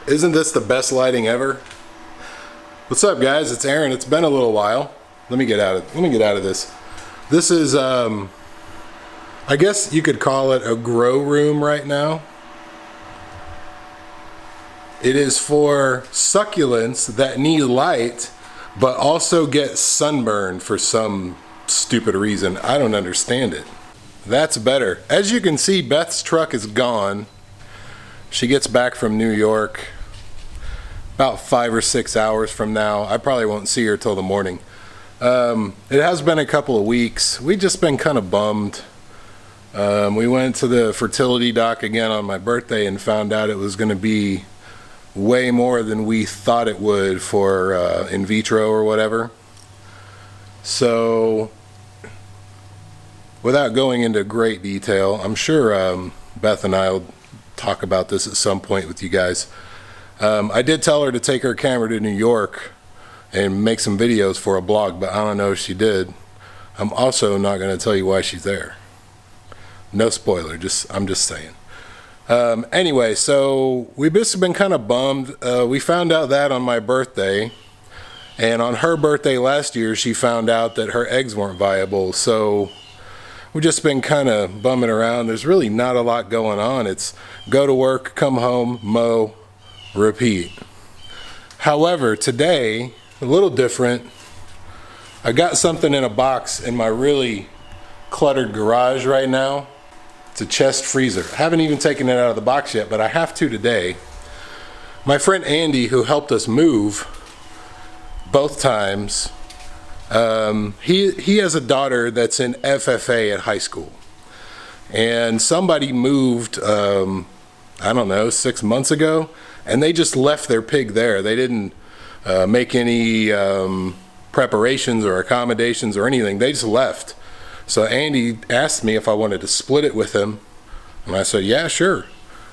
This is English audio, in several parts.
Isn't this the best lighting ever? What's up, guys? It's Aaron. It's been a little while. Let me get out of this. This is I guess you could call it a grow room right now. It is for succulents that need light but also get sunburned for some stupid reason. I don't understand it. That's better. As you can see, Beth's truck is gone. She gets back from New York about 5 or 6 hours from now. I probably won't see her till the morning. It has been a couple of weeks. We've just been kind of bummed. We went to the fertility doc again on my birthday and found out it was going to be way more than we thought it would for in vitro or whatever. So without going into great detail, I'm sure Beth and I will talk about this at some point with you guys. I did tell her to take her camera to New York and make some videos for a blog, but I don't know if she did. I'm also not going to tell you why she's there. No spoiler, I'm just saying. Anyway, so we've just been kind of bummed. We found out that on my birthday, and on her birthday last year, she found out that her eggs weren't viable. So we've just been kind of bumming around. There's really not a lot going on. It's go to work, come home, mow, repeat. However, today, a little different. I got something in a box in my really cluttered garage right now. It's a chest freezer. I haven't even taken it out of the box yet, but I have to today. My friend Andy, who helped us move both times, he has a daughter that's in FFA at high school. And somebody moved, I don't know, 6 months ago, and they just left their pig there. They didn't make any preparations or accommodations or anything. They just left. So Andy asked me if I wanted to split it with him, and I said, yeah, sure.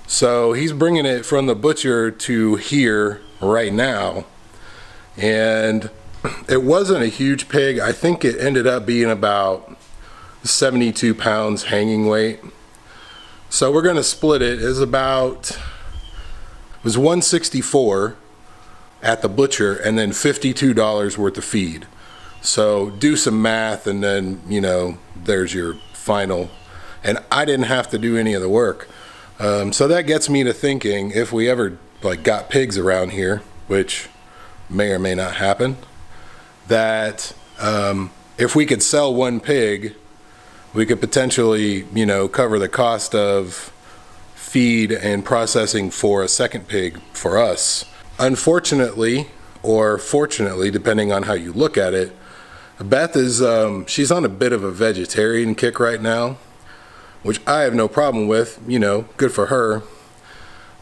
So he's bringing it from the butcher to here right now, and it wasn't a huge pig. I think it ended up being about 72 pounds hanging weight. So we're going to split it. It was $164 at the butcher, and then $52 worth of feed. So do some math, and then, you know, there's your final. And I didn't have to do any of the work. So that gets me to thinking, if we ever got pigs around here, which may or may not happen, that if we could sell one pig, we could potentially, you know, cover the cost of feed and processing for a second pig for us. Unfortunately, or fortunately, depending on how you look at it, Beth is, she's on a bit of a vegetarian kick right now, which I have no problem with, you know, good for her.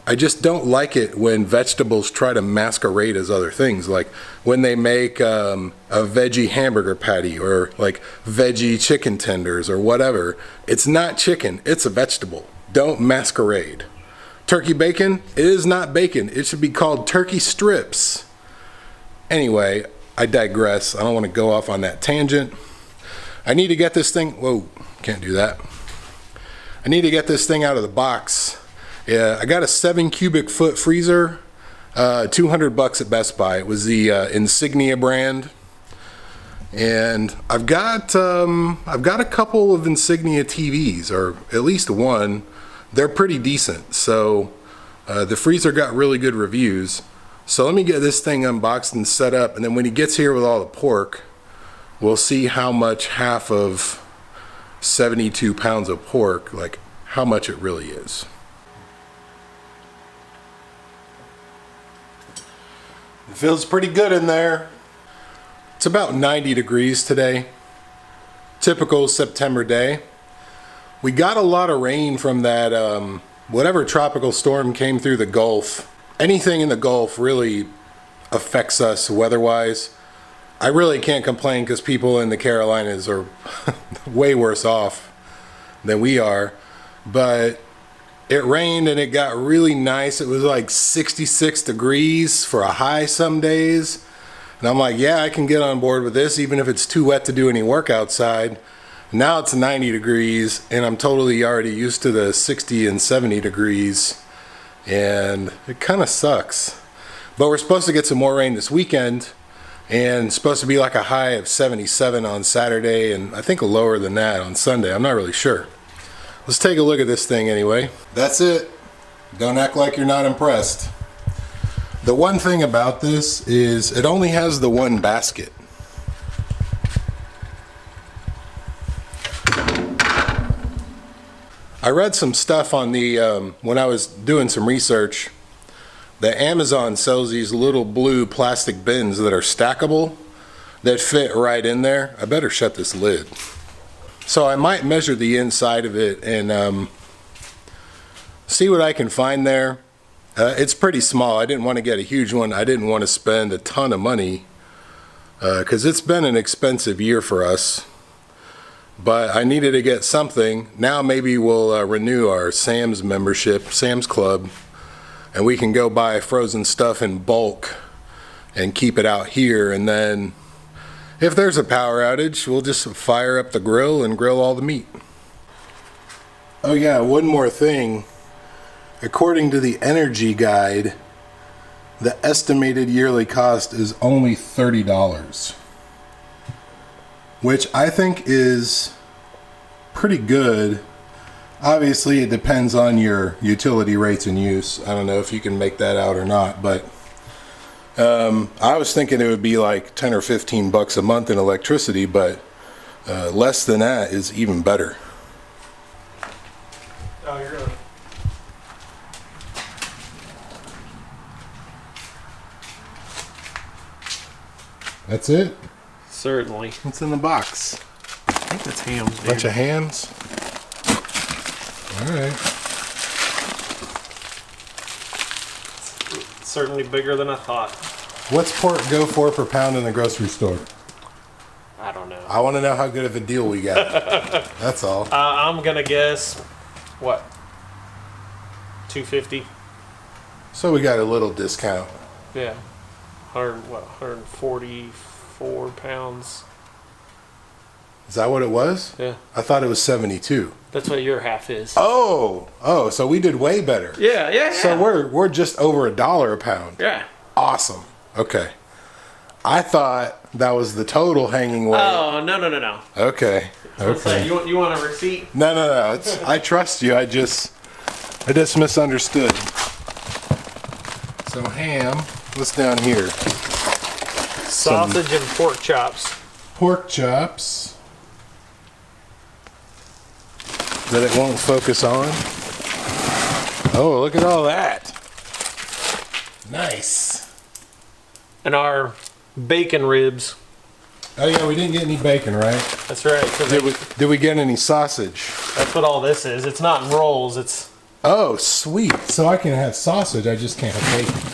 I just don't like it when vegetables try to masquerade as other things, like when they make a veggie hamburger patty or like veggie chicken tenders or whatever. It's not chicken, it's a vegetable. Don't masquerade. Turkey bacon, it is not bacon. It should be called turkey strips. Anyway, I digress. I don't want to go off on that tangent. I need to get this thing, whoa, can't do that. I need to get this thing out of the box. Yeah, I got a 7 cubic foot freezer, $200 at Best Buy. It was the Insignia brand. And I've got a couple of Insignia TVs, or at least one. They're pretty decent. So the freezer got really good reviews. So let me get this thing unboxed and set up, and then when he gets here with all the pork, we'll see how much half of 72 pounds of pork, like how much it really is. It feels pretty good in there. It's about 90 degrees today. Typical September day. We got a lot of rain from that whatever tropical storm came through the Gulf. Anything in the Gulf really affects us weather-wise. I really can't complain because people in the Carolinas are way worse off than we are. But it rained and it got really nice. It was like 66 degrees for a high some days. And I'm like, yeah, I can get on board with this even if it's too wet to do any work outside. Now it's 90 degrees and I'm totally already used to the 60 and 70 degrees. And It kind of sucks. But we're supposed to get some more rain this weekend, and it's supposed to be like a high of 77 on Saturday, and I think lower than that on Sunday. I'm not really sure. Let's take a look at this thing anyway. That's it. Don't act like you're not impressed. The one thing about this is it only has the one basket. I read some stuff on the, when I was doing some research, that Amazon sells these little blue plastic bins that are stackable that fit right in there. I better shut this lid. So I might measure the inside of it and see what I can find there. It's pretty small. I didn't want to get a huge one. I didn't want to spend a ton of money because it's been an expensive year for us. But I needed to get something. Now maybe we'll renew our Sam's membership, Sam's Club, and we can go buy frozen stuff in bulk and keep it out here. And then if there's a power outage, we'll just fire up the grill and grill all the meat. Oh yeah, one more thing. According to the energy guide, the estimated yearly cost is only $30. Which I think is pretty good. Obviously it depends on your utility rates and use. I don't know if you can make that out or not, but I was thinking it would be like 10 or 15 bucks a month in electricity, but less than that is even better. Oh, you're gonna... That's it? Certainly. What's in the box? I think that's hams, dude. Bunch of hams? Alright. It's certainly bigger than I thought. What's pork go for per pound in the grocery store? I don't know. I want to know how good of a deal we got. That's all. I'm gonna guess, what, $2.50? So we got a little discount. Yeah. 144 pounds. Is that what it was? Yeah. I thought it was 72. That's what your half is. Oh, so we did way better. Yeah. So we're just over $1 a pound. Yeah. Awesome. Okay. I thought that was the total hanging weight. Oh, no. Okay. Okay. You want a receipt? No. I trust you. I just misunderstood. So ham. What's down here? Sausage and pork chops. Pork chops that it won't focus on. Oh, look at all that. Nice. And our bacon ribs. Oh yeah, we didn't get any bacon, right? That's right. Did we get any sausage? That's what all this is. It's not in rolls. It's... Oh, sweet. So I can have sausage, I just can't have bacon.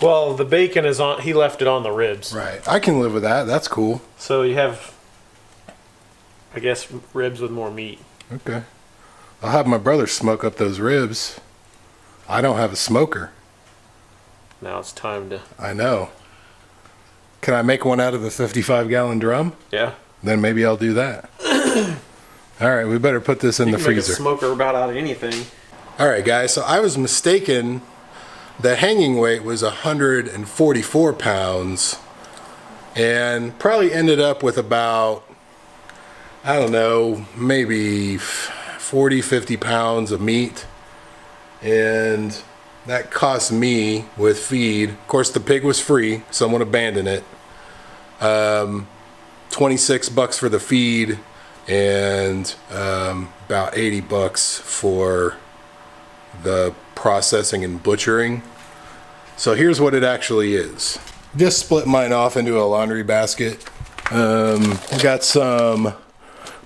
Well, the bacon is on... He left it on the ribs. Right. I can live with that. That's cool. So you have, I guess, ribs with more meat. Okay. I'll have my brother smoke up those ribs. I don't have a smoker. Now it's time to... I know. Can I make one out of the 55-gallon drum? Yeah. Then maybe I'll do that. All right, we better put this in the freezer. Make a smoker about out of anything. All right, guys, so I was mistaken. The hanging weight was 144 pounds and probably ended up with about, I don't know, maybe 40, 50 pounds of meat. And that cost me with feed. Of course, the pig was free. Someone abandoned it. 26 bucks for the feed and about 80 bucks for the processing and butchering. So here's what it actually is. Just split mine off into a laundry basket. Got some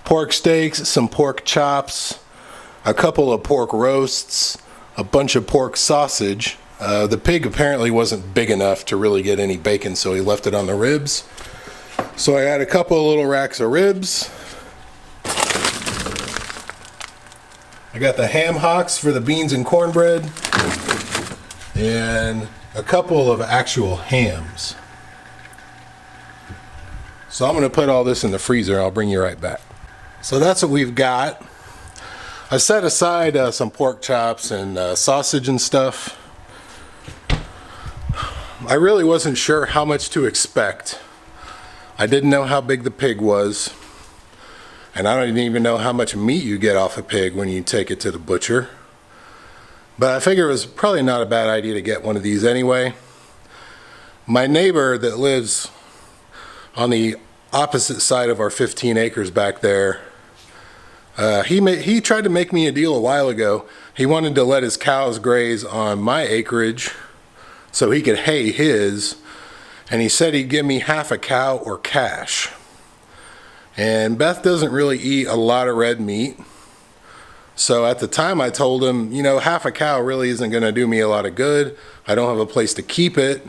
pork steaks, some pork chops, a couple of pork roasts, a bunch of pork sausage. The pig apparently wasn't big enough to really get any bacon, so he left it on the ribs. So I had a couple of little racks of ribs. I got the ham hocks for the beans and cornbread, and a couple of actual hams. So I'm gonna put all this in the freezer. I'll bring you right back. So that's what we've got. I set aside some pork chops and sausage and stuff. I really wasn't sure how much to expect. I didn't know how big the pig was, and I don't even know how much meat you get off a pig when you take it to the butcher. But I figure it was probably not a bad idea to get one of these anyway. My neighbor that lives on the opposite side of our 15 acres back there, he tried to make me a deal a while ago. He wanted to let his cows graze on my acreage so he could hay his, and he said he'd give me half a cow or cash. And Beth doesn't really eat a lot of red meat, so at the time I told him, you know, half a cow really isn't going to do me a lot of good. I don't have a place to keep it,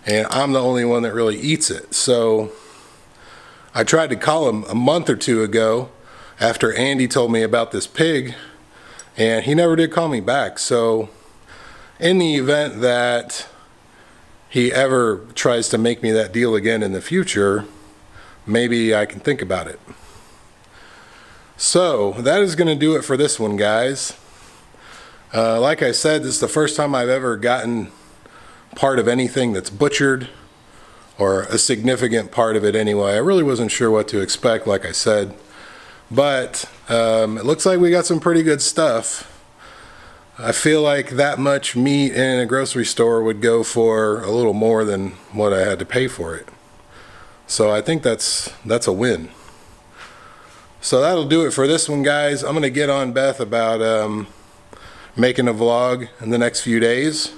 and I'm the only one that really eats it. So I tried to call him a month or two ago after Andy told me about this pig, and he never did call me back. So in the event that he ever tries to make me that deal again in the future, maybe I can think about it. So that is going to do it for this one, guys. Like I said, this is the first time I've ever gotten part of anything that's butchered, or a significant part of it anyway. I really wasn't sure what to expect, like I said. But it looks like we got some pretty good stuff. I feel like that much meat in a grocery store would go for a little more than what I had to pay for it. So I think that's a win. So that'll do it for this one, guys. I'm going to get on Beth about making a vlog in the next few days,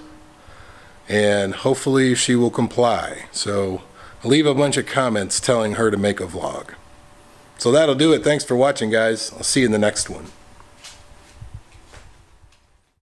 and hopefully she will comply. So leave a bunch of comments telling her to make a vlog. So that'll do it. Thanks for watching, guys. I'll see you in the next one.